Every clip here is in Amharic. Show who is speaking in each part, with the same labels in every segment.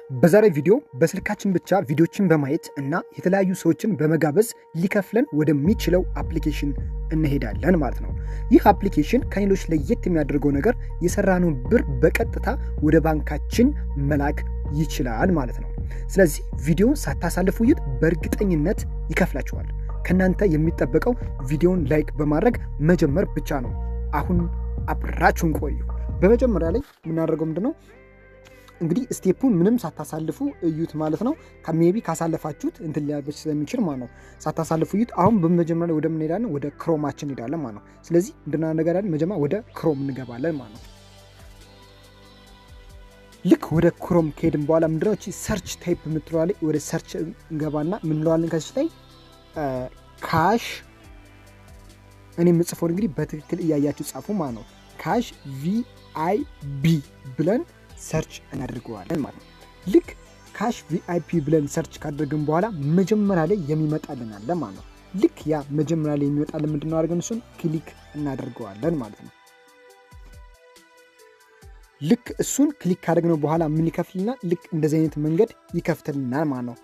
Speaker 1: በዛሬ ቪዲዮ በስልካችን ብቻ ቪዲዮችን በማየት እና የተለያዩ ሰዎችን በመጋበዝ ሊከፍለን ወደሚችለው አፕሊኬሽን እንሄዳለን ማለት ነው። ይህ አፕሊኬሽን ከሌሎች ለየት የሚያደርገው ነገር የሰራነውን ብር በቀጥታ ወደ ባንካችን መላክ ይችላል ማለት ነው። ስለዚህ ቪዲዮን ሳታሳልፉ ይት በእርግጠኝነት ይከፍላችኋል። ከናንተ የሚጠበቀው ቪዲዮን ላይክ በማድረግ መጀመር ብቻ ነው። አሁን አብራችሁን ቆዩ። በመጀመሪያ ላይ የምናደርገው ምንድነው? እንግዲህ ስቴፑን ምንም ሳታሳልፉ እዩት ማለት ነው። ሜቢ ካሳለፋችሁት እንትን ሊያበች ስለሚችል ማለት ነው። ሳታሳልፉ እዩት። አሁን በመጀመሪያ ወደ ምን ሄዳለን? ወደ ክሮማችን እንሄዳለን ማለት ነው። ስለዚህ እንድናነጋለን መጀመሪያ ወደ ክሮም እንገባለን ማለት ነው። ልክ ወደ ክሮም ከሄድን በኋላ ምንድነው እቺ ሰርች ታይፕ የምትለዋ ላይ ወደ ሰርች እንገባና ምን እንለዋለን? ከዚህ ላይ ካሽ እኔ የምጽፈው እንግዲህ በትክክል እያያችሁ ጻፉ ማለት ነው። ካሽ ቪአይቢ ብለን ሰርች እናደርገዋለን ማለት ነው። ልክ ካሽ ቪአይፒ ብለን ሰርች ካደረግን በኋላ መጀመሪያ ላይ የሚመጣልን አለ ማለት ነው። ልክ ያ መጀመሪያ ላይ የሚመጣልን ምንድነው አድርገን እሱን ክሊክ እናደርገዋለን ማለት ነው። ልክ እሱን ክሊክ ካደረግነው በኋላ ምን ይከፍልናል? ልክ እንደዚህ አይነት መንገድ ይከፍትልናል ማለት ነው።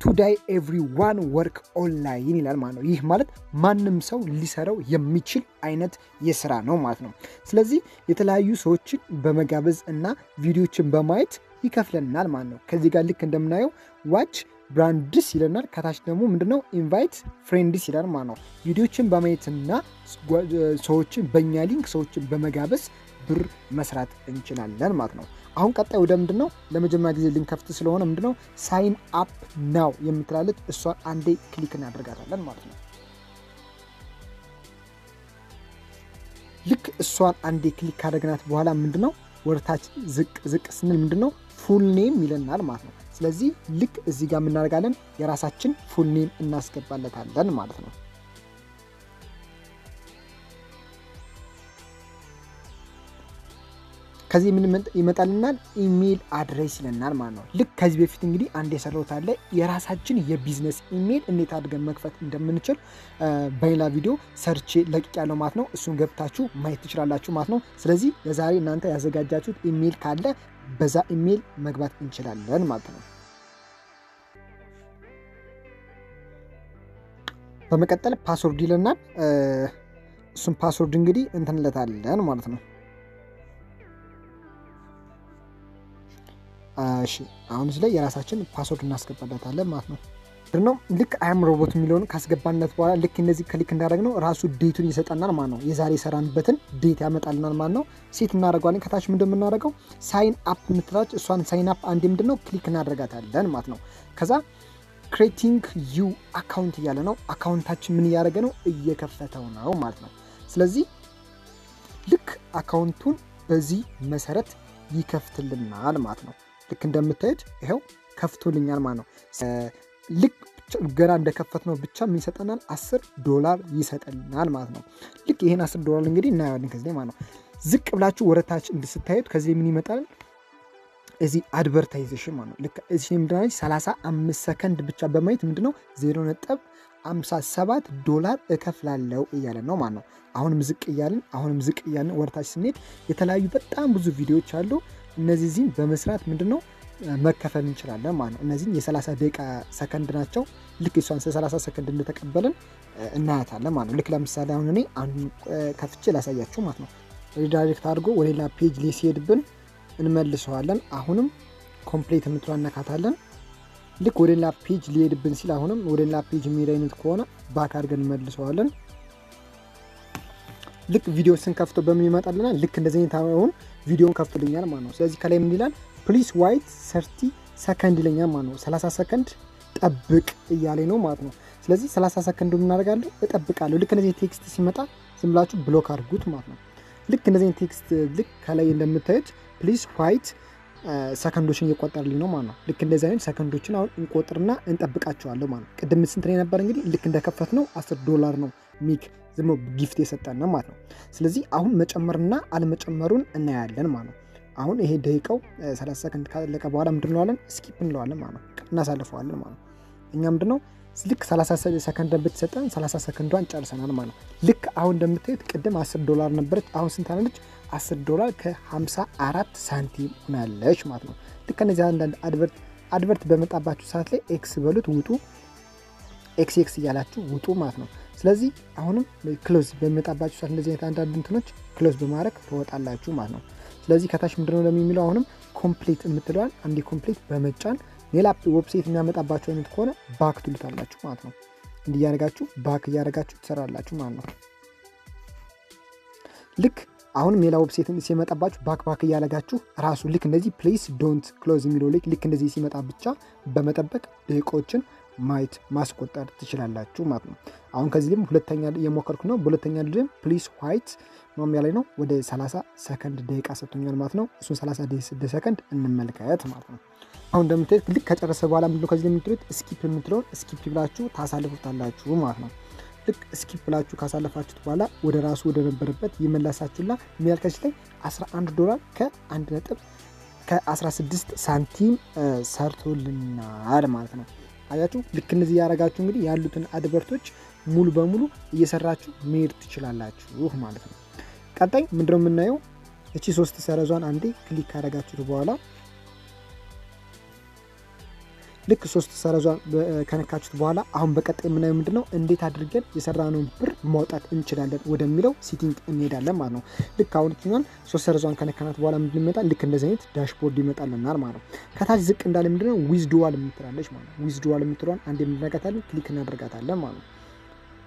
Speaker 1: ቱዴይ ኤቭሪዋን ወርክ ኦንላይን ይላል ማለት ነው። ይህ ማለት ማንም ሰው ሊሰራው የሚችል አይነት የስራ ነው ማለት ነው። ስለዚህ የተለያዩ ሰዎችን በመጋበዝ እና ቪዲዮችን በማየት ይከፍለናል ማለት ነው። ከዚህ ጋር ልክ እንደምናየው ዋች ብራንድስ ይለናል። ከታች ደግሞ ምንድነው ኢንቫይት ፍሬንድስ ይላል ማለት ነው። ቪዲዮችን በማየትና ሰዎችን በእኛ ሊንክ ሰዎችን በመጋበዝ ብር መስራት እንችላለን ማለት ነው። አሁን ቀጣይ ወደ ምንድነው ለመጀመሪያ ጊዜ ልንከፍት ስለሆነ ምንድነው ሳይን አፕ ናው የምትላለች እሷን አንዴ ክሊክ እናደርጋታለን ማለት ነው። ልክ እሷን አንዴ ክሊክ ካደረግናት በኋላ ምንድነው ወርታች ዝቅ ስንል ምንድነው ፉል ኔም ይለናል ማለት ነው። ስለዚህ ልክ እዚህ ጋር እናደርጋለን የራሳችን ፉል ኔም እናስገባለታለን ማለት ነው። ከዚህ ምን ይመጣልናል? ኢሜል አድሬስ ይለናል ማለት ነው። ልክ ከዚህ በፊት እንግዲህ አንድ የሰራሁት አለ የራሳችን የቢዝነስ ኢሜል እንዴት አድርገን መክፈት እንደምንችል በሌላ ቪዲዮ ሰርቼ ለቅቅ ያለው ማለት ነው። እሱን ገብታችሁ ማየት ትችላላችሁ ማለት ነው። ስለዚህ ለዛሬ እናንተ ያዘጋጃችሁት ኢሜል ካለ በዛ ኢሜል መግባት እንችላለን ማለት ነው። በመቀጠል ፓስወርድ ይለናል። እሱን ፓስወርድ እንግዲህ እንትንለታለን ማለት ነው። እሺ አሁን እዚህ ላይ የራሳችን ፓስወርድ እናስገባለታለን ማለት ነው። ነው ልክ አም ሮቦት የሚለውን ካስገባንለት በኋላ ልክ እነዚህ ክሊክ እንዳደረግነው ራሱ ዴቱን ይሰጠናል ማለት ነው። የዛሬ ሰራንበትን ዴት ያመጣልናል ማለት ነው። ሴት እናደርገዋለን። ከታች ምንድነው የምናደርገው? ሳይን አፕ የምትላች እሷን ሳይን አፕ አንዴ ምንድነው ክሊክ እናደርጋታለን ማለት ነው። ከዛ ክሬቲንግ ዩ አካውንት እያለ ነው። አካውንታችን ምን እያደረገ ነው? እየከፈተው ነው ማለት ነው። ስለዚህ ልክ አካውንቱን በዚህ መሰረት ይከፍትልናል ማለት ነው። ልክ እንደምታዩት ይሄው ከፍቶልኛል ማለት ነው። ልክ ገና እንደከፈት ነው ብቻ ምን ይሰጠናል? $10 ይሰጠናል ማለት ነው። ልክ ይሄን $10 እንግዲህ እናያለን ከዚህ ማለት ነው። ዝቅ ብላችሁ ወረታች እንድስታዩት ከዚህ ምን ይመጣል? እዚህ አድቨርታይዜሽን ማለት ነው። ልክ እዚህ ምንድነው 35 ሰከንድ ብቻ በማየት ምንድነው $0.57 እከፍላለሁ እያለ ነው ማለት ነው። አሁንም ዝቅ እያልን ወረታች ስንሄድ የተለያዩ በጣም ብዙ ቪዲዮዎች አሉ። እነዚህን በመስራት ምንድነው መከፈል እንችላለን ማለት ነው። እነዚህን የ30 ደቂቃ ሰከንድ ናቸው። ልክ እሷን 30 ሰከንድ እንደተቀበልን እናያታለን ማለት ነው። ልክ ለምሳሌ አሁን እኔ አንዱ ከፍቼ ላሳያችሁ ማለት ነው። ሪዳይሬክት አድርጎ ወደ ሌላ ፔጅ ላይ ሲሄድብን እንመልሰዋለን። አሁንም ኮምፕሊት የምትለው እናካታለን። ልክ ወደ ሌላ ፔጅ ሊሄድብን ሲል አሁንም ወደ ሌላ ፔጅ የሚሄድ አይነት ከሆነ ባክ አድርገን እንመልሰዋለን። ልክ ቪዲዮ ስንከፍተው በምን ይመጣልናል? ልክ እንደዚህ አይነት አሁን ቪዲዮን ከፍቶልኛል ማለት ነው። ስለዚህ ከላይ ምን ይላል? ፕሊስ ዋይት 30 ሰከንድ ይለኛል ማለት ነው። 30 ሰከንድ ጠብቅ እያለኝ ነው ማለት ነው። ስለዚህ 30 ሰከንድ ምን አደርጋለሁ? እጠብቃለሁ። ልክ እንደዚህ ቴክስት ሲመጣ ዝም ብላችሁ ብሎክ አድርጉት ማለት ነው። ልክ እንደዚህ ቴክስት ልክ ከላይ እንደምታዩት ፕሊስ ዋይት ሰከንዶችን እየቆጠርልኝ ነው ማለት ነው። ልክ እንደዚህ አይነት ሰከንዶችን አሁን እንቆጥርና እንጠብቃቸዋለሁ ማለት ነው። ቅድም ስንት ነው ነበር እንግዲህ ልክ እንደከፈት ነው $10 ነው ሚክ ዝም ጊፍት የሰጠን ነው ማለት ነው። ስለዚህ አሁን መጨመርና አለመጨመሩን እናያለን ማለት ነው። አሁን ይሄ ደቂቃው 30 ሰከንድ ካለቀ በኋላ ምንድነው አለን? ስኪፕ እንለዋለን ማለት ነው። እናሳልፈዋለን ማለት ነው። እኛ ምንድነው ልክ 30 ሰከንድ ብትሰጠን 30 ሰከንዷን ጨርሰናል ማለት ነው። ልክ አሁን እንደምታዩት ቅድም $10 ነበረች። አሁን ስንት አለች? $10 ከ54 ሳንቲም ሆናለች ማለት ነው። ልክ እነዚህ አንዳንድ አድቨርት አድቨርት በመጣባችሁ ሰዓት ላይ ኤክስ በሉት ውጡ፣ ኤክስ እያላችሁ ውጡ ማለት ነው። ስለዚህ አሁንም ክሎዝ በመጣባችሁ ሰዓት እንደዚህ አይነት አንዳንድ እንትኖች ክሎዝ በማድረግ ትወጣላችሁ ማለት ነው። ስለዚህ ከታች ምንድነው ለሚለው አሁንም ኮምፕሊት የምትለዋል አንዴ ኮምፕሊት በመጫን ሌላ ዌብሳይት የሚያመጣባችሁ አይነት ከሆነ ባክ ትሉታላችሁ ማለት ነው። እንዲያረጋችሁ ባክ እያረጋችሁ ትሰራላችሁ ማለት ነው። ልክ አሁንም ሌላ ዌብሳይት ሲመጣባችሁ ባክ እያረጋችሁ ራሱ ልክ እንደዚህ ፕሌስ ዶንት ክሎዝ የሚለው ልክ እንደዚህ ሲመጣ ብቻ በመጠበቅ ደቂቃዎችን ማየት ማስቆጠር ትችላላችሁ ማለት ነው። አሁን ከዚህ ደግሞ ሁለተኛ የሞከርኩ ነው። በሁለተኛ ደግሞ ፕሊስ ዋይት ማሚያ ላይ ነው ወደ 30 ሰከንድ ደቂቃ ሰጥቶኛል ማለት ነው። እሱን 30 ሰከንድ እንመልከት ማለት ነው። አሁን እንደምታዩት ልክ ከጨረሰ በኋላ ምንድነው ከዚህ የምትሉት ስኪፕ የምትለውን ስኪፕ ብላችሁ ታሳልፉታላችሁ ማለት ነው። ልክ ስኪፕ ብላችሁ ካሳለፋችሁት በኋላ ወደ ራሱ ወደ ነበረበት ይመለሳችሁና የሚያልከች ላይ $11 ከ16 ሳንቲም ሰርቶልናል ማለት ነው። አያችሁ ልክ እንደዚህ ያረጋችሁ እንግዲህ ያሉትን አድቨርቶች ሙሉ በሙሉ እየሰራችሁ መሄድ ትችላላችሁ ማለት ነው። ቀጣይ ምንድነው የምናየው እቺ 3 ሰረዟን አንዴ ክሊክ ካረጋችሁት በኋላ ልክ 3 ሰረዟን ከነካችሁት በኋላ አሁን በቀጣይ የምናየው ምንድነው እንዴት አድርገን የሰራነውን ብር ማውጣት እንችላለን ወደሚለው ሴቲንግ እንሄዳለን ማለት ነው። ልክ አሁን እኛን 3 ሰረዟን ከነካናት በኋላ ምንድነው ይመጣል ልክ እንደዚህ አይነት ዳሽቦርድ ይመጣልናል ማለት ነው። ከታች ዝቅ እንዳለ ምንድነው ዊዝድዋል የምትላለች ማለት ነው። ዊዝድዋል የምትሏን አንዴ እንነካታለን ክሊክ እናደርጋታለን ማለት ነው።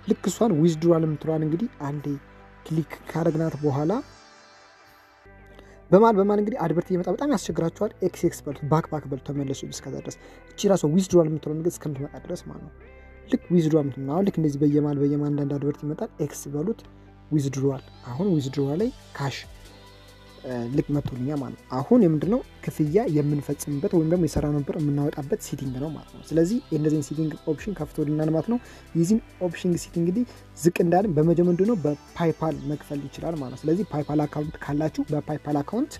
Speaker 1: ልክ እሷን ዊዝድዋል የምትሏን እንግዲህ አንዴ ክሊክ ካደረግናት በኋላ በማል እንግዲህ አድቨርት እየመጣ በጣም ያስቸግራችኋል። ኤክስ በሉት ባክ በሉት ተመለሱ እስከዛ ድረስ እቺ ራሱ ዊዝድሮዋል የምትለው ነገር እስከምትመጣ ድረስ ማለት ነው። ልክ ዊዝድሮዋል የምትለው አሁን ልክ እንደዚህ በየማል አንዳንድ አድቨርት ይመጣል። ኤክስ በሉት ዊዝድሮዋል። አሁን ዊዝድሮዋል ላይ ካሽ ልክ መጥቶልኛል ማለት ነው። አሁን የምንድነው ክፍያ የምንፈጽምበት ወይም ደግሞ የሰራነው ብር የምናወጣበት ሴቲንግ ነው ማለት ነው። ስለዚህ እንደዚህ ሴቲንግ ኦፕሽን ከፍቶልናል ማለት ነው። የዚህን ኦፕሽን ሴቲንግ እንግዲህ ዝቅ እንዳለ በመጀመሪያ ነው በፓይፓል መክፈል ይችላል ማለት ነው። ስለዚህ ፓይፓል አካውንት ካላችሁ በፓይፓል አካውንት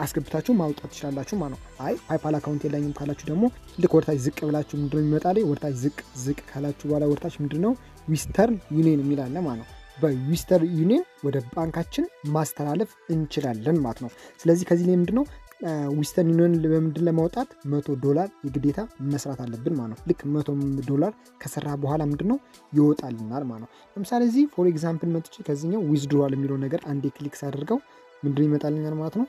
Speaker 1: አስገብታችሁ ማውጣት ትችላላችሁ ማለት ነው። አይ ፓይፓል አካውንት የለኝም ካላችሁ ደግሞ ልክ ወርታች ዝቅ ብላችሁ ምንድነው የሚመጣልኝ ወርታች ዝቅ ካላችሁ በኋላ ወርታች ምንድነው ዌስተርን ዩኒየን የሚል አለ ማለት ነው። በዌስተርን ዩኒየን ወደ ባንካችን ማስተላለፍ እንችላለን ማለት ነው። ስለዚህ ከዚህ ላይ ምንድነው ዌስተርን ዩኒየን በምንድን ለማውጣት $100 የግዴታ መስራት አለብን ማለት ነው። ልክ $100 ከሰራ በኋላ ምንድነው ይወጣልናል ማለት ነው። ለምሳሌ እዚህ ፎር ኤግዛምፕል መጥቼ ከዚህኛው ዊዝድሮዋል የሚለው ነገር አንዴ ክሊክ ሳደርገው ምንድነው ይመጣልኛል ማለት ነው።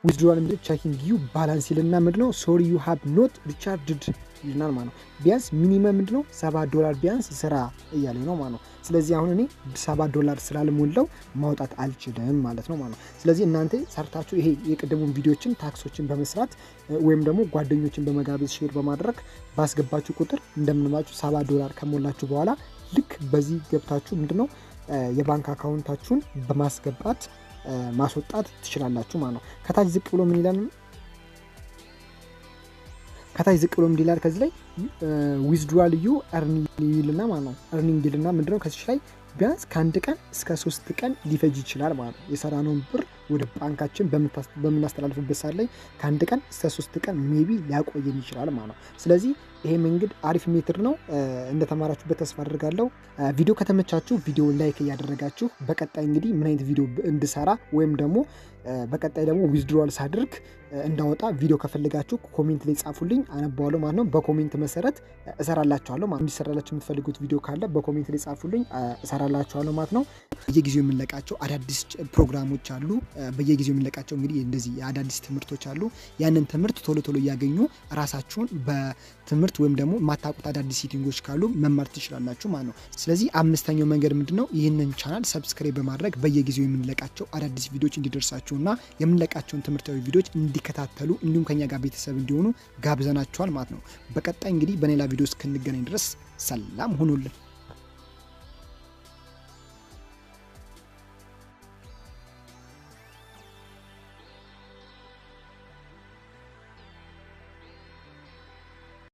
Speaker 1: ዊዝድሮዋል ምንድነው ቼኪንግ ዩ ባላንስ ይልና ምንድነው ሶሪ ዩ ሃቭ ኖት ሪቻርጅድ ይልናል ማለት ነው። ቢያንስ ሚኒመም ምንድነው $7 ቢያንስ ስራ እያለ ነው ማለት ነው። ስለዚህ አሁን እኔ $7 ስላልሞላው ማውጣት አልችልም ማለት ነው ማለት ነው። ስለዚህ እናንተ ሰርታችሁ ይሄ የቀደሙን ቪዲዮችን ታክሶችን በመስራት ወይም ደግሞ ጓደኞችን በመጋበዝ ሼር በማድረግ ባስገባችሁ ቁጥር እንደምንማችሁ $7 ከሞላችሁ በኋላ ልክ በዚህ ገብታችሁ ምንድነው የባንክ አካውንታችሁን በማስገባት ማስወጣት ትችላላችሁ ማለት ነው። ከታች ዝቅ ብሎ ምን ይላል ከዚህ ላይ ዊዝድሮዋል ዩ ኤርኒንግ ይልና ማለት ነው። ኤርኒንግ ይልና ምንድነው ከዚህ ላይ ቢያንስ ከ1 ቀን እስከ 3 ቀን ሊፈጅ ይችላል ማለት ነው። የሰራነውን ብር ወደ ባንካችን በምናስተላልፍበት ሰዓት ላይ ከ1 ቀን እስከ 3 ቀን ሜቢ ሊያቆየን ይችላል ማለት ነው። ስለዚህ ይሄ መንገድ አሪፍ ሜትር ነው። እንደተማራችሁበት ተስፋ አድርጋለሁ። ቪዲዮ ከተመቻችሁ ቪዲዮ ላይክ እያደረጋችሁ በቀጣይ እንግዲህ ምን አይነት ቪዲዮ እንድሰራ ወይም ደግሞ በቀጣይ ደግሞ ዊዝድሮዋል ሳድርግ እንዳወጣ ቪዲዮ ከፈለጋችሁ ኮሜንት ላይ ጻፉልኝ፣ አነባዋለሁ ማለት ነው። በኮሜንት መሰረት እሰራላችኋለሁ ማለት ነው። እንዲሰራላችሁ የምትፈልጉት ቪዲዮ ካለ በኮሜንት ላይ ጻፉልኝ፣ እሰራላችኋለሁ ማለት ነው። በየጊዜው የምንለቃቸው አዳዲስ ፕሮግራሞች አሉ። በየጊዜው የምንለቃቸው እንግዲህ እንደዚህ አዳዲስ ትምህርቶች አሉ። ያንን ትምህርት ቶሎ እያገኙ ራሳችሁን በትምህርት ወይም ደግሞ ማታውቁት አዳዲስ ሴቲንጎች ካሉ መማር ትችላላችሁ ማለት ነው። ስለዚህ አምስተኛው መንገድ ምንድነው ይህንን ቻናል ሰብስክራይብ በማድረግ በየጊዜው የምንለቃቸው አዳዲስ ቪዲዮዎች እንዲደርሳችሁና የምንለቃቸውን ትምህርታዊ ቪዲዮዎች እንዲከታተሉ እንዲሁም ከኛ ጋር ቤተሰብ እንዲሆኑ ጋብዘናችኋል ማለት ነው። በቀጣይ እንግዲህ በሌላ ቪዲዮ እስክንገናኝ ድረስ ሰላም ሁኑልን።